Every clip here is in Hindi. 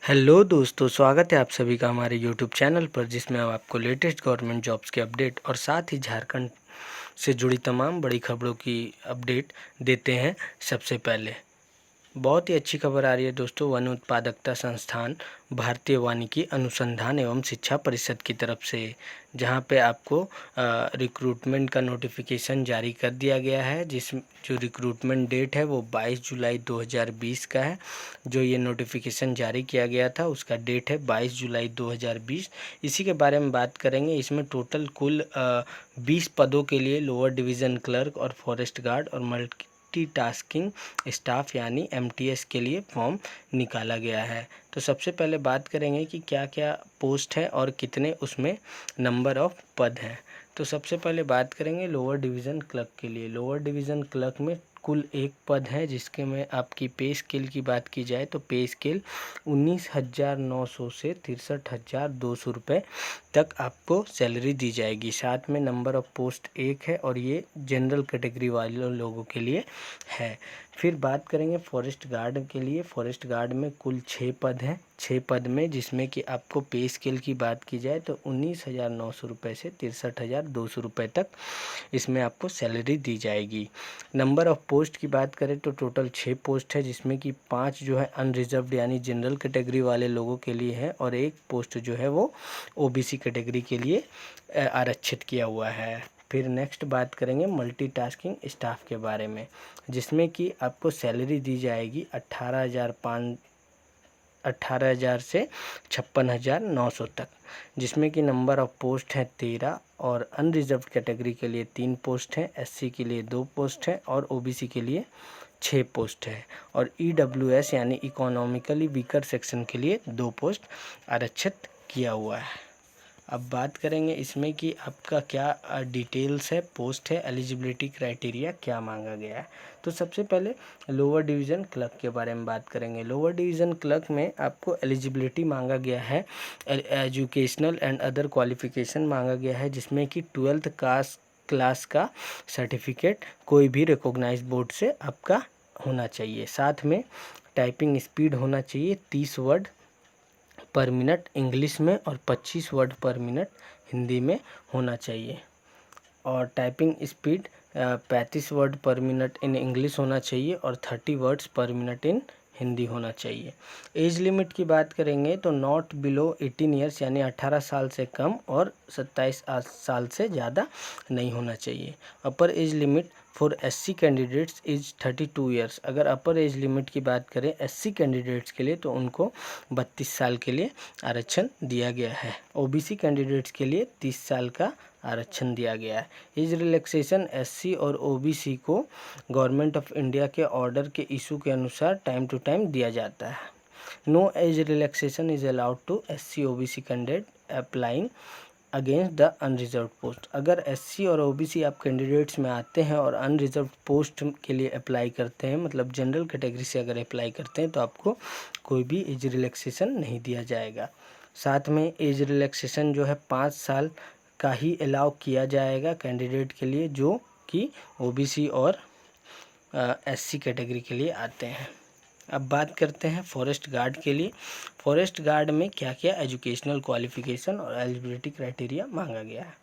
हेलो दोस्तों, स्वागत है आप सभी का हमारे यूट्यूब चैनल पर, जिसमें हम आपको लेटेस्ट गवर्नमेंट जॉब्स के अपडेट और साथ ही झारखंड से जुड़ी तमाम बड़ी खबरों की अपडेट देते हैं। सबसे पहले बहुत ही अच्छी खबर आ रही है दोस्तों, वन उत्पादकता संस्थान भारतीय वानिकी अनुसंधान एवं शिक्षा परिषद की तरफ से, जहां पे आपको रिक्रूटमेंट का नोटिफिकेशन जारी कर दिया गया है। जो रिक्रूटमेंट डेट है वो 22 जुलाई 2020 का है। जो ये नोटिफिकेशन जारी किया गया था उसका डेट है 22 जुलाई 2020। इसी के बारे में बात करेंगे। इसमें टोटल कुल 20 पदों के लिए लोअर डिवीज़न क्लर्क और फॉरेस्ट गार्ड और मल्टीटास्किंग स्टाफ यानी एमटीएस के लिए फॉर्म निकाला गया है। तो सबसे पहले बात करेंगे कि क्या क्या पोस्ट है और कितने उसमें नंबर ऑफ पद हैं। तो सबसे पहले बात करेंगे लोअर डिवीज़न क्लर्क के लिए। लोअर डिवीज़न क्लर्क में कुल 1 पद है, जिसके में आपकी पे स्केल की बात की जाए तो पे स्केल 19,900 से 63,200 रुपये तक आपको सैलरी दी जाएगी। साथ में नंबर ऑफ पोस्ट 1 है और ये जनरल कैटेगरी वाले लोगों के लिए है। फिर बात करेंगे फॉरेस्ट गार्ड के लिए। फॉरेस्ट गार्ड में कुल 6 पद हैं। 6 पद में जिसमें कि आपको पे स्केल की बात की जाए तो 19,900 रुपये से 63,200 रुपये तक इसमें आपको सैलरी दी जाएगी। नंबर ऑफ पोस्ट की बात करें तो टोटल 6 पोस्ट है, जिसमें कि 5 जो है अनरिजर्व्ड यानी जनरल कैटेगरी वाले लोगों के लिए है और 1 पोस्ट जो है वो ओबीसी कैटेगरी के लिए आरक्षित किया हुआ है। फिर नेक्स्ट बात करेंगे मल्टीटास्किंग स्टाफ के बारे में, जिसमें कि आपको सैलरी दी जाएगी 18,000 से 56,900 तक, जिसमें कि नंबर ऑफ पोस्ट हैं 13 और अनरिजर्व कैटेगरी के लिए 3 पोस्ट हैं, एससी के लिए 2 पोस्ट हैं और ओबीसी के लिए 6 पोस्ट है और ईडब्ल्यूएस यानी इकोनॉमिकली वीकर सेक्शन के लिए 2 पोस्ट आरक्षित किया हुआ है। अब बात करेंगे इसमें कि आपका क्या डिटेल्स है, पोस्ट है, एलिजिबिलिटी क्राइटेरिया क्या मांगा गया है। तो सबसे पहले लोअर डिवीज़न क्लर्क के बारे में बात करेंगे। लोअर डिवीज़न क्लर्क में आपको एलिजिबिलिटी मांगा गया है, एजुकेशनल एंड अदर क्वालिफिकेशन मांगा गया है, जिसमें कि 12th क्लास का सर्टिफिकेट कोई भी रिकॉग्नाइज बोर्ड से आपका होना चाहिए। साथ में टाइपिंग स्पीड होना चाहिए 30 वर्ड पर मिनट इंग्लिश में और 25 वर्ड पर मिनट हिंदी में होना चाहिए। और टाइपिंग स्पीड 35 वर्ड पर मिनट इन इंग्लिश होना चाहिए और 30 वर्ड्स पर मिनट इन हिंदी होना चाहिए। एज लिमिट की बात करेंगे तो नॉट बिलो 18 ईयर्स यानी 18 साल से कम और 27 साल से ज़्यादा नहीं होना चाहिए। अपर age limit for SC candidates is 32 years. अगर अपर एज लिमिट की बात करें एससी कैंडिडेट्स के लिए तो उनको 32 साल के लिए आरक्षण दिया गया है। ओबीसी कैंडिडेट्स के लिए 30 साल का आरक्षण दिया गया है। एज रिलैक्सेशन एससी और ओबीसी को गवर्नमेंट ऑफ इंडिया के ऑर्डर के इशू के अनुसार टाइम टू टाइम दिया जाता है। No age relaxation is allowed to SC OBC candidate applying against the unreserve post. अगर एससी और ओबीसी आप कैंडिडेट्स में आते हैं और अनरिजर्व पोस्ट के लिए अप्लाई करते हैं, मतलब जनरल कैटेगरी से अगर अप्लाई करते हैं, तो आपको कोई भी एज रिलैक्सेशन नहीं दिया जाएगा। साथ में एज रिलैक्सेशन जो है 5 साल का ही अलाउ किया जाएगा कैंडिडेट के लिए जो कि ओबीसी और एससी कैटेगरी के लिए आते हैं। अब बात करते हैं फॉरेस्ट गार्ड के लिए। फॉरेस्ट गार्ड में क्या क्या एजुकेशनल क्वालिफिकेशन और एलिजिबिलिटी क्राइटेरिया मांगा गया है।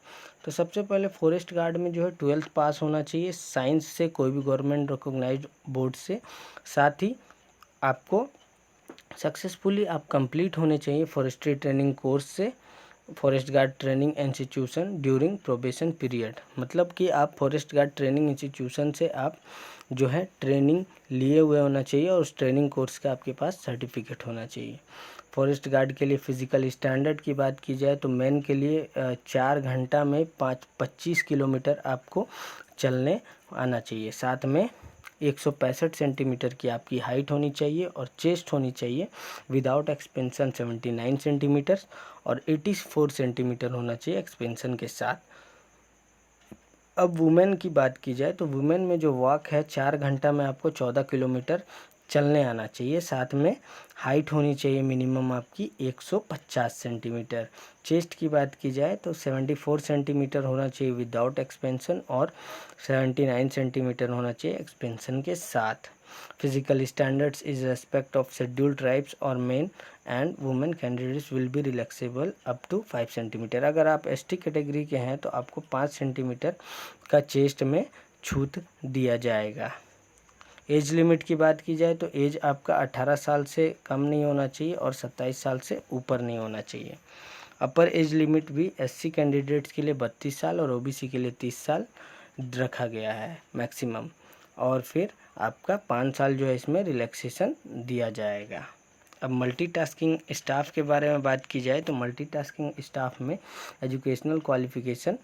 तो सबसे पहले फॉरेस्ट गार्ड में जो है 12th पास होना चाहिए साइंस से, कोई भी गवर्नमेंट रिकॉग्नाइज्ड बोर्ड से। साथ ही आपको सक्सेसफुली आप कंप्लीट होने चाहिए फॉरेस्ट्री ट्रेनिंग कोर्स से, forest guard training institution during probation period. मतलब कि आप फॉरेस्ट गार्ड ट्रेनिंग इंस्टीट्यूशन से आप जो है ट्रेनिंग लिए हुए होना चाहिए और उस ट्रेनिंग कोर्स का आपके पास सर्टिफिकेट होना चाहिए। फॉरेस्ट गार्ड के लिए फ़िज़िकल स्टैंडर्ड की बात की जाए तो मैन के लिए 4 घंटा में 25 किलोमीटर आपको चलने आना चाहिए। साथ में 165 सेंटीमीटर की आपकी हाइट होनी चाहिए और चेस्ट होनी चाहिए विदाउट एक्सपेंशन 79 सेंटीमीटर और 84 सेंटीमीटर होना चाहिए एक्सपेंशन के साथ। अब वुमेन की बात की जाए तो वुमेन में जो वॉक है 4 घंटा में आपको 14 किलोमीटर चलने आना चाहिए। साथ में हाइट होनी चाहिए मिनिमम आपकी 150 सेंटीमीटर। चेस्ट की बात की जाए तो 74 सेंटीमीटर होना चाहिए विदाउट एक्सपेंशन और 79 सेंटीमीटर होना चाहिए एक्सपेंशन के साथ। Physical standards is respect of scheduled tribes और men and women candidates will be relaxable up to 5 centimetre. अगर आप ST कैटेगरी के हैं तो आपको 5 सेंटीमीटर का चेस्ट में छूट दिया जाएगा। एज लिमिट की बात की जाए तो एज आपका 18 साल से कम नहीं होना चाहिए और 27 साल से ऊपर नहीं होना चाहिए। अपर एज लिमिट भी SC कैंडिडेट्स के लिए 32 साल और OBC के लिए 30 साल रखा गया है मैक्सिमम। और फिर आपका 5 साल जो है इसमें रिलैक्सेशन दिया जाएगा। अब मल्टीटास्किंग स्टाफ के बारे में बात की जाए तो मल्टीटास्किंग स्टाफ में एजुकेशनल क्वालिफिकेशन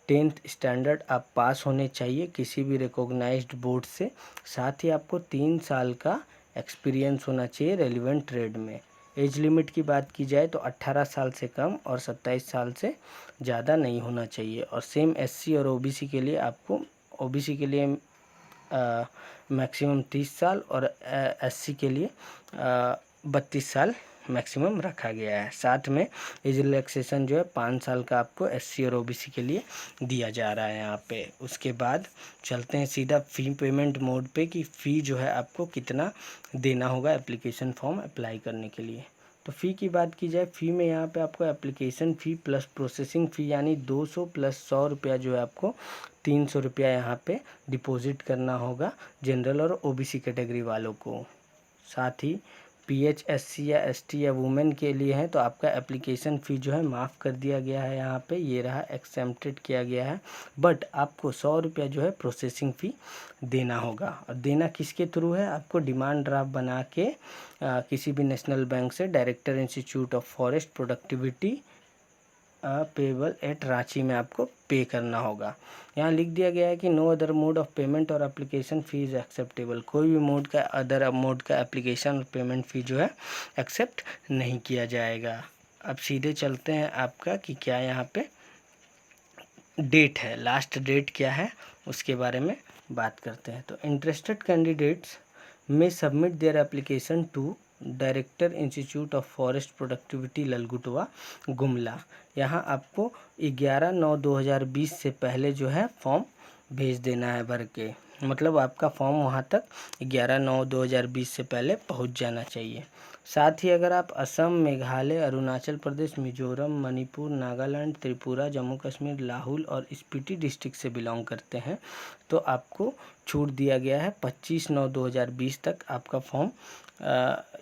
10th स्टैंडर्ड आप पास होने चाहिए किसी भी रिकॉग्नाइज्ड बोर्ड से। साथ ही आपको 3 साल का एक्सपीरियंस होना चाहिए रेलिवेंट ट्रेड में। एज लिमिट की बात की जाए तो 18 साल से कम और 27 साल से ज़्यादा नहीं होना चाहिए। और सेम SC और OBC के लिए आपको OBC के लिए मैक्सिमम 30 साल और SC के लिए 32 साल मैक्सिमम रखा गया है। साथ में एज रिलैक्सेशन जो है 5 साल का आपको SC और OBC के लिए दिया जा रहा है यहाँ पे। उसके बाद चलते हैं सीधा फ़ी पेमेंट मोड पे कि फ़ी जो है आपको कितना देना होगा एप्लीकेशन फॉर्म अप्लाई करने के लिए। तो फ़ी की बात की जाए, फ़ी में यहाँ पे आपको application fee plus processing fee यानी 200 प्लस 100 रुपया जो है आपको 300 रुपया यहाँ पे डिपॉजिट करना होगा जनरल और OBC कैटेगरी वालों को। साथ ही PH SC या ST या वुमेन के लिए है तो आपका एप्लीकेशन फ़ी जो है माफ़ कर दिया गया है, यहाँ पे ये रहा एक्सेम्प्टेड किया गया है। बट आपको 100 रुपया जो है प्रोसेसिंग फ़ी देना होगा। और देना किसके थ्रू है, आपको डिमांड ड्राफ्ट बना के किसी भी नेशनल बैंक से director Institute of Forest productivity payable eight Ranchi में आपको पे करना होगा। यहाँ लिख दिया गया है कि no other mode of payment और एप्लीकेशन फ़ी इज़ एक्सेप्टेबल। कोई भी मोड का अदर मोड का एप्लीकेशन और पेमेंट फ़ी जो है एक्सेप्ट नहीं किया जाएगा। अब सीधे चलते हैं आपका कि क्या यहाँ पे डेट है, लास्ट डेट क्या है उसके बारे में बात करते हैं। तो interested candidates may submit their application to director Institute of Forest Productivity Lalgutwa Gumla. यहाँ आपको 11/9/2020 से पहले जो है फॉर्म भेज देना है भर के, मतलब आपका फॉर्म वहाँ तक 11/9/2020 से पहले पहुँच जाना चाहिए। साथ ही अगर आप असम, मेघालय, अरुणाचल प्रदेश, मिजोरम, मणिपुर, नागालैंड, त्रिपुरा, जम्मू कश्मीर, लाहौल और स्पीति डिस्ट्रिक्ट से बिलोंग करते हैं तो आपको छूट दिया गया है 25/9/2020 तक आपका फॉर्म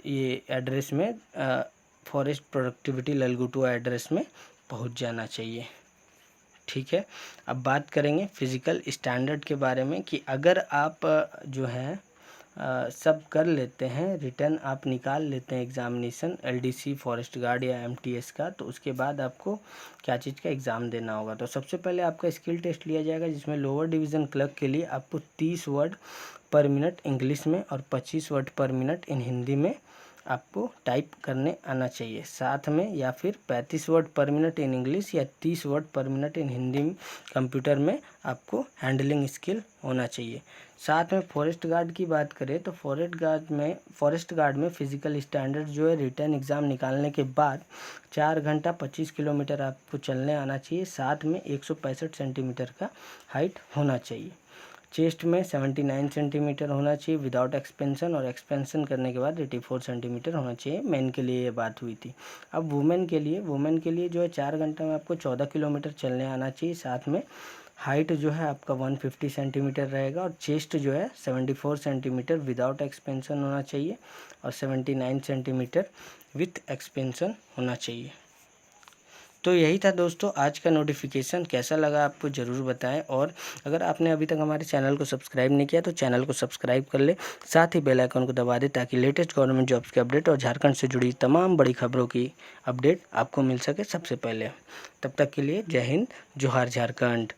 ये एड्रेस में फॉरेस्ट प्रोडक्टिविटी ललगुटुआ एड्रेस में पहुंच जाना चाहिए। ठीक है, अब बात करेंगे फिज़िकल स्टैंडर्ड के बारे में कि अगर आप जो है सब कर लेते हैं, रिटर्न आप निकाल लेते हैं एग्ज़ामिनेशन LDC फॉरेस्ट गार्ड या MTS का, तो उसके बाद आपको क्या चीज़ का एग्ज़ाम देना होगा। तो सबसे पहले आपका स्किल टेस्ट लिया जाएगा जिसमें लोअर डिवीज़न क्लर्क के लिए आपको 30 वर्ड पर मिनट इंग्लिश में और 25 वर्ड पर मिनट इन हिंदी में आपको टाइप करने आना चाहिए। साथ में या फिर 35 वर्ड पर मिनट इन इंग्लिश या 30 वर्ड पर मिनट इन हिंदी कंप्यूटर में आपको हैंडलिंग स्किल होना चाहिए। साथ में फॉरेस्ट गार्ड की बात करें तो फॉरेस्ट गार्ड में फ़िज़िकल स्टैंडर्ड जो है रिटर्न एग्ज़ाम निकालने के बाद 4 घंटा 25 किलोमीटर आपको चलने आना चाहिए। साथ में 165 सेंटीमीटर का हाइट होना चाहिए। चेस्ट में 79 सेंटीमीटर होना चाहिए विदाउट एक्सपेंशन, और एक्सपेंशन करने के बाद 84 सेंटीमीटर होना चाहिए। मेन के लिए ये बात हुई थी। अब वुमेन के लिए जो है 4 घंटा में आपको 14 किलोमीटर चलने आना चाहिए। साथ में हाइट जो है आपका 150 सेंटीमीटर रहेगा और चेस्ट जो है 74 सेंटीमीटर विदाउट एक्सपेंशन होना चाहिए और 79 सेंटीमीटर विथ एक्सपेंशन होना चाहिए। तो यही था दोस्तों आज का नोटिफिकेशन। कैसा लगा आपको ज़रूर बताएं, और अगर आपने अभी तक हमारे चैनल को सब्सक्राइब नहीं किया तो चैनल को सब्सक्राइब कर ले, साथ ही बेल आइकन को दबा दे ताकि लेटेस्ट गवर्नमेंट जॉब्स के अपडेट और झारखंड से जुड़ी तमाम बड़ी खबरों की अपडेट आपको मिल सके सबसे पहले। तब तक के लिए जय हिंद, जोहार झारखंड।